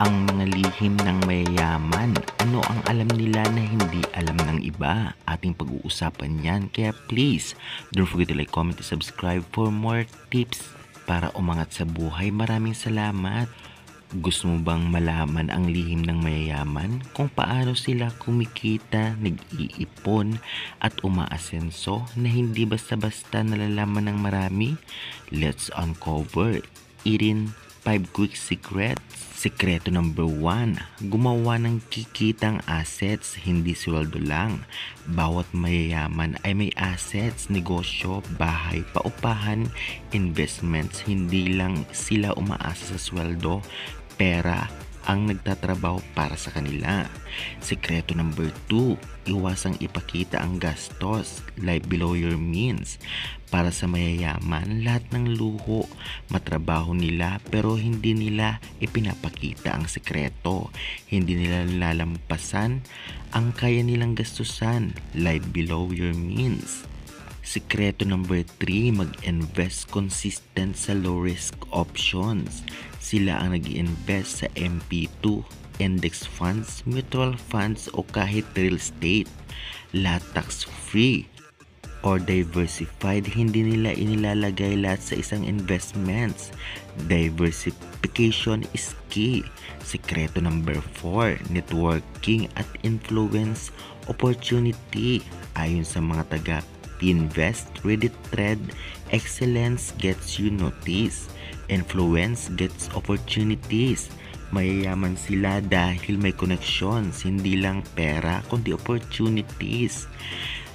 Ang mga lihim ng mayayaman, ano ang alam nila na hindi alam ng iba? Ating pag-uusapan yan, kaya please, don't forget to like, comment, and subscribe for more tips para umangat sa buhay. Maraming salamat! Gusto mo bang malaman ang lihim ng mayayaman? Kung paano sila kumikita, nag-iipon at umaasenso na hindi basta-basta nalalaman ng marami? Let's uncover it in 5 quick secrets. Sekreto number 1, gumawa ng kikitang assets, hindi sweldo lang. Bawat mayayaman ay may assets, negosyo, bahay, paupahan, investments. Hindi lang sila umaasa sa sweldo, pera ang nagtatrabaho para sa kanila. Sekreto number 2, iwasang ipakita ang gastos, live below your means. Para sa mayayaman, lahat ng luho, matrabaho nila pero hindi nila ipinapakita ang sekreto. Hindi nila nilalampasan ang kaya nilang gastusan, live below your means. Sekreto number 3, mag-invest consistent sa low risk options. Sila ang nag-invest sa MP2, index funds, mutual funds o kahit real estate. Lahat tax free or diversified, hindi nila inilalagay lahat sa isang investments. Diversification is key. Sekreto number 4, networking at influence opportunity. Ayon sa mga taga Invest, Reddit thread, excellence gets you notice. Influence gets opportunities. Mayayaman sila dahil may connections, hindi lang pera, kundi opportunities.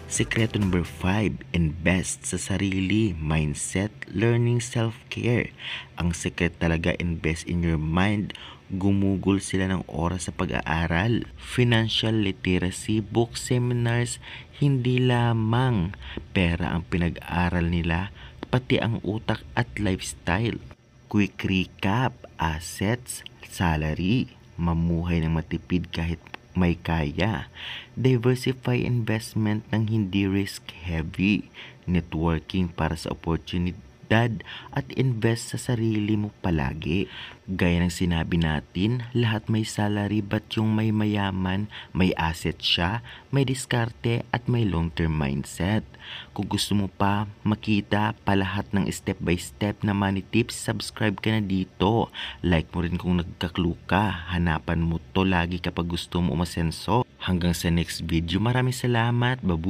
Sekreto number 5, invest sa sarili, mindset, learning, self-care. Ang sekret talaga, invest in your mind. Gumugol sila ng oras sa pag-aaral, financial literacy, book seminars. Hindi lamang pera ang pinag-aral nila, pati ang utak at lifestyle. Quick recap, assets, salary, mamuhay ng matipid kahit may kaya, diversify investment ng hindi risk heavy, networking para sa opportunity at invest sa sarili mo palagi. Gaya ng sinabi natin, lahat may salary, but yung may mayaman, may asset siya, may diskarte at may long-term mindset. Kung gusto mo pa makita pa lahat ng step by step na money tips, subscribe ka na dito. Like mo rin kung nagka-clue ka. Hanapan mo to lagi kapag gusto mo umasenso. Hanggang sa next video, maraming salamat. Babu!